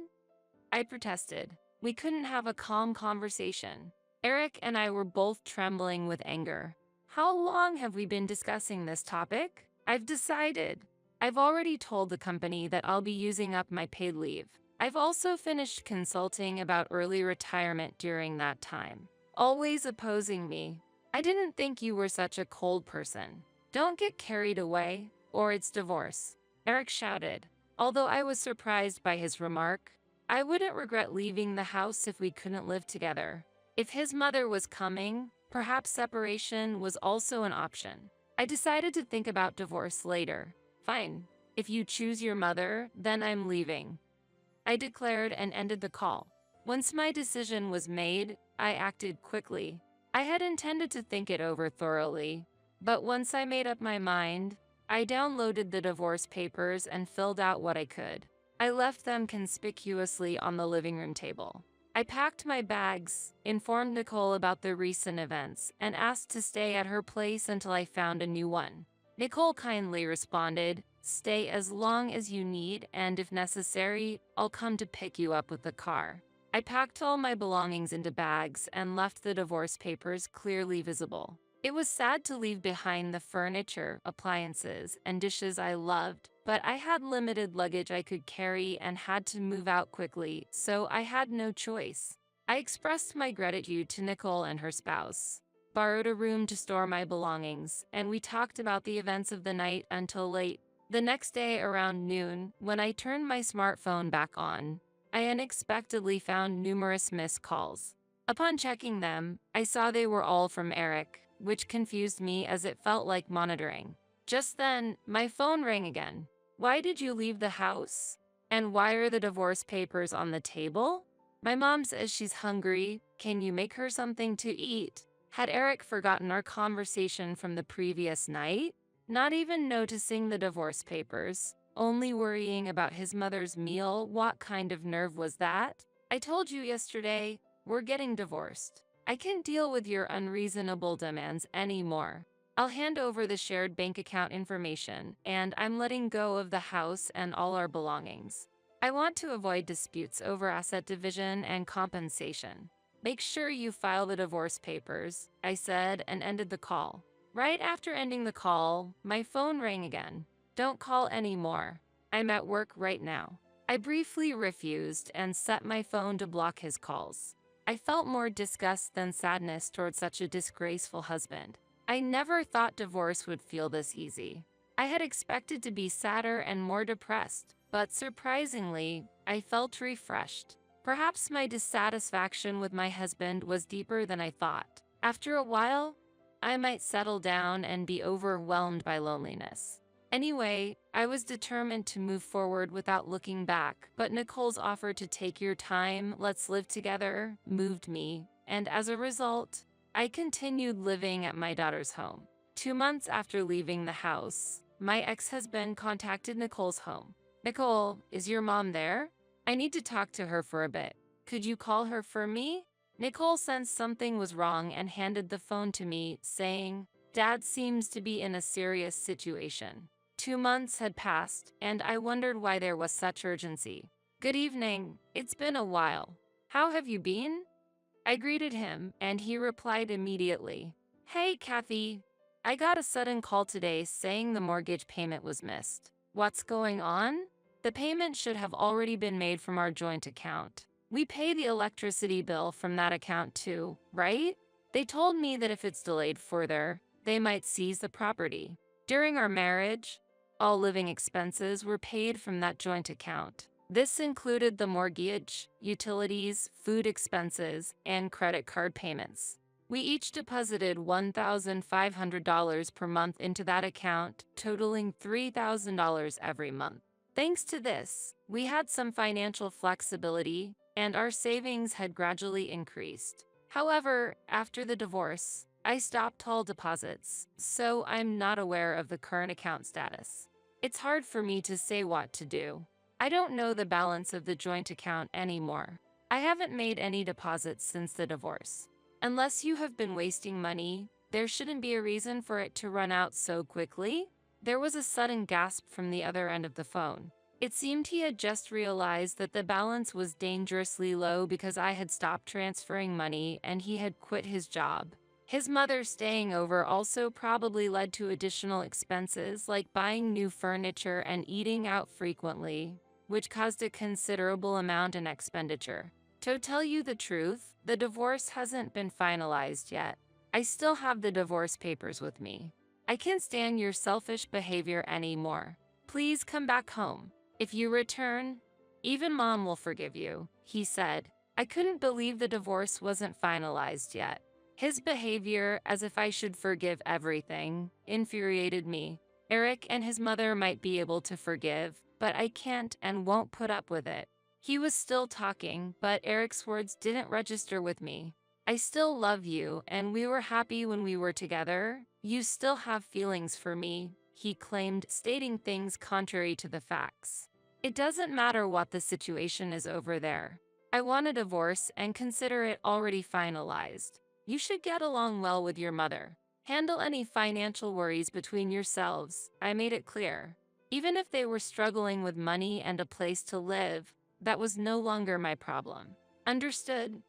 I protested. We couldn't have a calm conversation. Eric and I were both trembling with anger. How long have we been discussing this topic? I've decided. I've already told the company that I'll be using up my paid leave. I've also finished consulting about early retirement during that time. Always opposing me. I didn't think you were such a cold person. Don't get carried away, or it's divorce, Eric shouted. Although I was surprised by his remark, I wouldn't regret leaving the house if we couldn't live together. If his mother was coming, perhaps separation was also an option. I decided to think about divorce later. Fine. If you choose your mother, then I'm leaving, I declared and ended the call. Once my decision was made, I acted quickly. I had intended to think it over thoroughly, but once I made up my mind, I downloaded the divorce papers and filled out what I could. I left them conspicuously on the living room table. I packed my bags, informed Nicole about the recent events, and asked to stay at her place until I found a new one. Nicole kindly responded, "Stay as long as you need, and if necessary, I'll come to pick you up with the car." I packed all my belongings into bags and left the divorce papers clearly visible. It was sad to leave behind the furniture, appliances, and dishes I loved, but I had limited luggage I could carry and had to move out quickly, so I had no choice. I expressed my gratitude to Nicole and her spouse, borrowed a room to store my belongings, and we talked about the events of the night until late. The next day around noon, when I turned my smartphone back on, I unexpectedly found numerous missed calls. Upon checking them, I saw they were all from Eric, which confused me as it felt like monitoring. Just then, my phone rang again. "Why did you leave the house? And why are the divorce papers on the table? My mom says she's hungry. Can you make her something to eat?" Had Eric forgotten our conversation from the previous night? Not even noticing the divorce papers, only worrying about his mother's meal. What kind of nerve was that? "I told you yesterday, we're getting divorced. I can't deal with your unreasonable demands anymore. I'll hand over the shared bank account information, and I'm letting go of the house and all our belongings." I want to avoid disputes over asset division and compensation. Make sure you file the divorce papers, I said and ended the call. Right after ending the call, my phone rang again. Don't call anymore. I'm at work right now. I briefly refused and set my phone to block his calls. I felt more disgust than sadness toward such a disgraceful husband. I never thought divorce would feel this easy. I had expected to be sadder and more depressed, but surprisingly, I felt refreshed. Perhaps my dissatisfaction with my husband was deeper than I thought. After a while, I might settle down and be overwhelmed by loneliness. Anyway, I was determined to move forward without looking back, but Nicole's offer to take your time, let's live together, moved me, and as a result, I continued living at my daughter's home. 2 months after leaving the house, my ex-husband contacted Nicole's home. Nicole, is your mom there? I need to talk to her for a bit. Could you call her for me? Nicole sensed something was wrong and handed the phone to me, saying, Dad seems to be in a serious situation. 2 months had passed, and I wondered why there was such urgency. Good evening. It's been a while. How have you been? I greeted him, and he replied immediately. Hey, Kathy. I got a sudden call today saying the mortgage payment was missed. What's going on? The payment should have already been made from our joint account. We pay the electricity bill from that account too, right? They told me that if it's delayed further, they might seize the property. During our marriage, all living expenses were paid from that joint account. This included the mortgage, utilities, food expenses, and credit card payments. We each deposited $1,500 per month into that account, totaling $3,000 every month. Thanks to this, we had some financial flexibility, and our savings had gradually increased. However, after the divorce, I stopped all deposits, so I'm not aware of the current account status. It's hard for me to say what to do. I don't know the balance of the joint account anymore. I haven't made any deposits since the divorce. Unless you have been wasting money, there shouldn't be a reason for it to run out so quickly. There was a sudden gasp from the other end of the phone. It seemed he had just realized that the balance was dangerously low because I had stopped transferring money and he had quit his job. His mother staying over also probably led to additional expenses like buying new furniture and eating out frequently, which caused a considerable amount in expenditure. To tell you the truth, the divorce hasn't been finalized yet. I still have the divorce papers with me. I can't stand your selfish behavior anymore. Please come back home. If you return, even Mom will forgive you, he said. I couldn't believe the divorce wasn't finalized yet. His behavior, as if I should forgive everything, infuriated me. Eric and his mother might be able to forgive, but I can't and won't put up with it. He was still talking, but Eric's words didn't register with me. I still love you, and we were happy when we were together. You still have feelings for me, he claimed, stating things contrary to the facts. It doesn't matter what the situation is over there. I want a divorce and consider it already finalized. You should get along well with your mother. Handle any financial worries between yourselves, I made it clear. Even if they were struggling with money and a place to live, that was no longer my problem. Understood?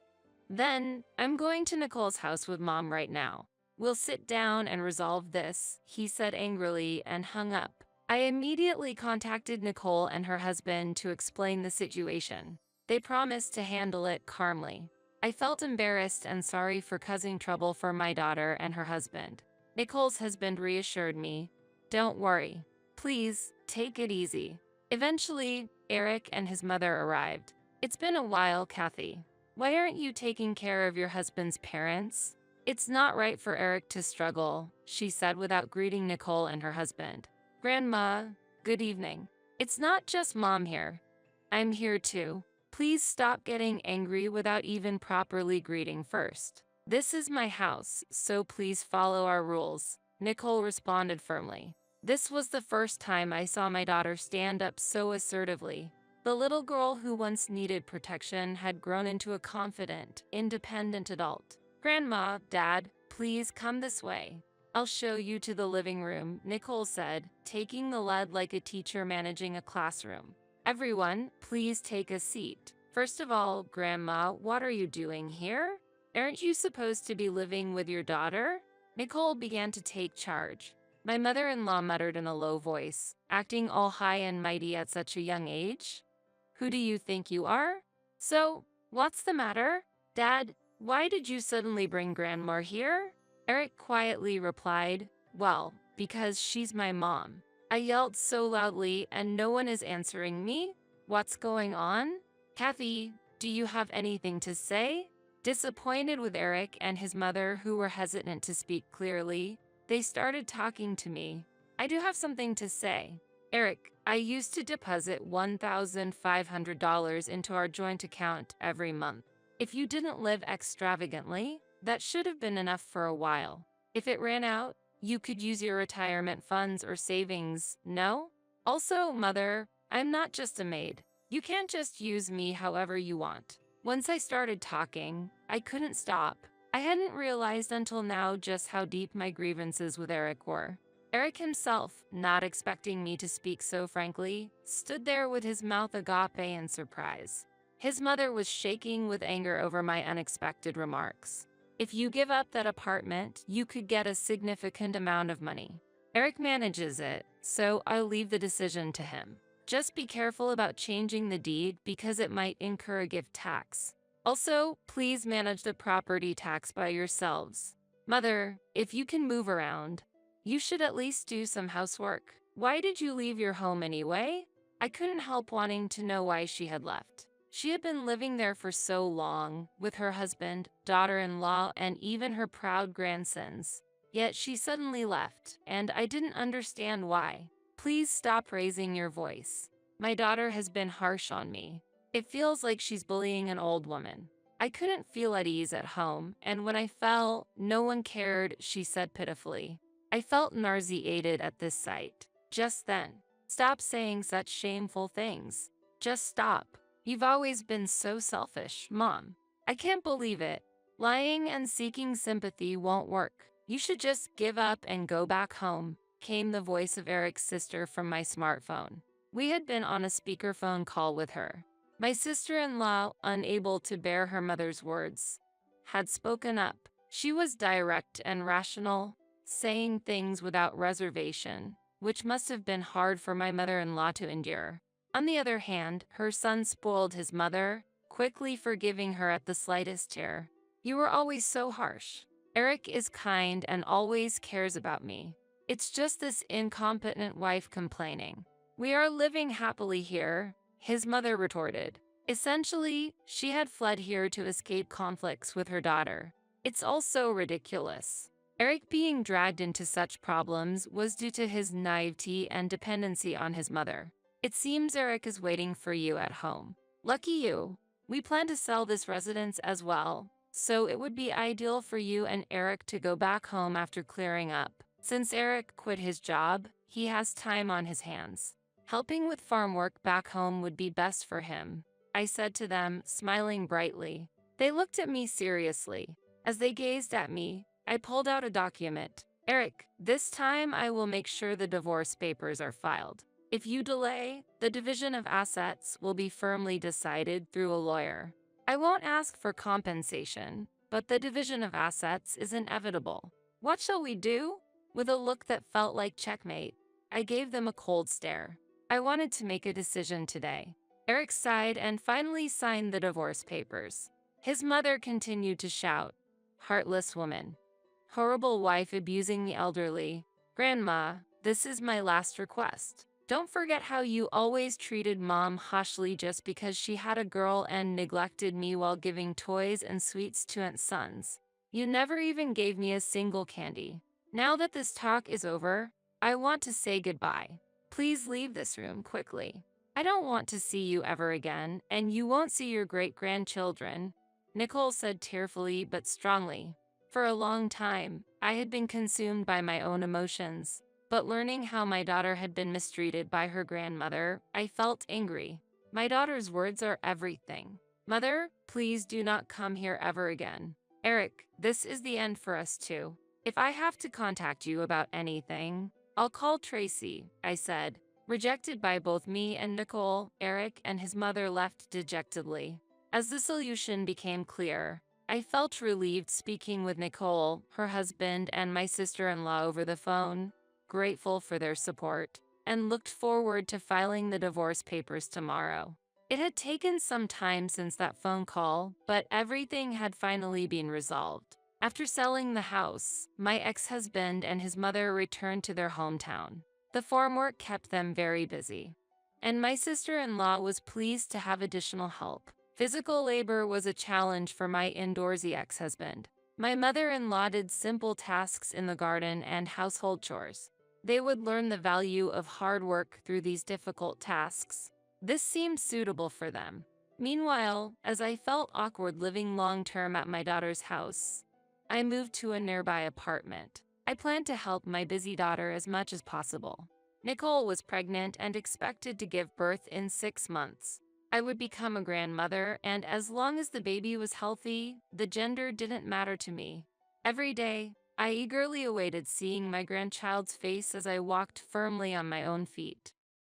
Then, I'm going to Nicole's house with Mom right now. We'll sit down and resolve this, he said angrily and hung up. I immediately contacted Nicole and her husband to explain the situation. They promised to handle it calmly. I felt embarrassed and sorry for causing trouble for my daughter and her husband. Nicole's husband reassured me, "Don't worry. Please, take it easy." Eventually, Eric and his mother arrived. It's been a while, Kathy. Why aren't you taking care of your husband's parents? It's not right for Eric to struggle, she said without greeting Nicole and her husband. Grandma, good evening. It's not just Mom here. I'm here too. Please stop getting angry without even properly greeting first. This is my house, so please follow our rules, Nicole responded firmly. This was the first time I saw my daughter stand up so assertively. The little girl who once needed protection had grown into a confident, independent adult. Grandma, Dad, please come this way. I'll show you to the living room, Nicole said, taking the lead like a teacher managing a classroom. Everyone, please take a seat. First of all, Grandma, what are you doing here? Aren't you supposed to be living with your daughter? Nicole began to take charge. My mother-in-law muttered in a low voice, acting all high and mighty at such a young age. Who do you think you are? So, what's the matter? Dad, why did you suddenly bring Grandma here? Eric quietly replied, well, because she's my mom. I yelled so loudly and no one is answering me. What's going on? Kathy, do you have anything to say? Disappointed with Eric and his mother, who were hesitant to speak clearly, they started talking to me. I do have something to say. Eric, I used to deposit $1,500 into our joint account every month. If you didn't live extravagantly, that should have been enough for a while. If it ran out, you could use your retirement funds or savings, no? Also, Mother, I'm not just a maid. You can't just use me however you want. Once I started talking, I couldn't stop. I hadn't realized until now just how deep my grievances with Eric were. Eric himself, not expecting me to speak so frankly, stood there with his mouth agape in surprise. His mother was shaking with anger over my unexpected remarks. If you give up that apartment, you could get a significant amount of money. Eric manages it, so I'll leave the decision to him. Just be careful about changing the deed because it might incur a gift tax. Also, please manage the property tax by yourselves. Mother, if you can move around, you should at least do some housework. Why did you leave your home anyway? I couldn't help wanting to know why she had left. She had been living there for so long, with her husband, daughter-in-law, and even her proud grandsons. Yet she suddenly left, and I didn't understand why. Please stop raising your voice. My daughter has been harsh on me. It feels like she's bullying an old woman. I couldn't feel at ease at home, and when I fell, no one cared, she said pitifully. I felt nauseated at this sight. Just then. Stop saying such shameful things. Just stop. You've always been so selfish, Mom. I can't believe it. Lying and seeking sympathy won't work. You should just give up and go back home, came the voice of Eric's sister from my smartphone. We had been on a speakerphone call with her. My sister-in-law, unable to bear her mother's words, had spoken up. She was direct and rational, saying things without reservation, which must have been hard for my mother-in-law to endure. On the other hand, her son spoiled his mother, quickly forgiving her at the slightest tear. You were always so harsh. Eric is kind and always cares about me. It's just this incompetent wife complaining. We are living happily here, his mother retorted. Essentially, she had fled here to escape conflicts with her daughter. It's also ridiculous. Eric being dragged into such problems was due to his naivety and dependency on his mother. It seems Eric is waiting for you at home. Lucky you. We plan to sell this residence as well, so it would be ideal for you and Eric to go back home after clearing up. Since Eric quit his job, he has time on his hands. Helping with farm work back home would be best for him, I said to them, smiling brightly. They looked at me seriously. As they gazed at me, I pulled out a document. Eric, this time I will make sure the divorce papers are filed. If you delay, the division of assets will be firmly decided through a lawyer. I won't ask for compensation, but the division of assets is inevitable. What shall we do? With a look that felt like checkmate, I gave them a cold stare. I wanted to make a decision today. Eric sighed and finally signed the divorce papers. His mother continued to shout, "Heartless woman. Horrible wife abusing the elderly. Grandma, this is my last request. Don't forget how you always treated Mom harshly just because she had a girl and neglected me while giving toys and sweets to Aunt's sons. You never even gave me a single candy. Now that this talk is over, I want to say goodbye. Please leave this room quickly. I don't want to see you ever again, and you won't see your great-grandchildren," Nicole said tearfully but strongly. For a long time, I had been consumed by my own emotions, but learning how my daughter had been mistreated by her grandmother, I felt angry. My daughter's words are everything. Mother, please do not come here ever again. Eric, this is the end for us too. If I have to contact you about anything, I'll call Tracy, I said. Rejected by both me and Nicole, Eric and his mother left dejectedly. As the solution became clear, I felt relieved speaking with Nicole, her husband, and my sister-in-law over the phone, grateful for their support, and looked forward to filing the divorce papers tomorrow. It had taken some time since that phone call, but everything had finally been resolved. After selling the house, my ex-husband and his mother returned to their hometown. The farm work kept them very busy, and my sister-in-law was pleased to have additional help. Physical labor was a challenge for my indoorsy ex-husband. My mother-in-law did simple tasks in the garden and household chores. They would learn the value of hard work through these difficult tasks. This seemed suitable for them. Meanwhile, as I felt awkward living long-term at my daughter's house, I moved to a nearby apartment. I planned to help my busy daughter as much as possible. Nicole was pregnant and expected to give birth in 6 months. I would become a grandmother, and as long as the baby was healthy, the gender didn't matter to me. Every day, I eagerly awaited seeing my grandchild's face as I walked firmly on my own feet.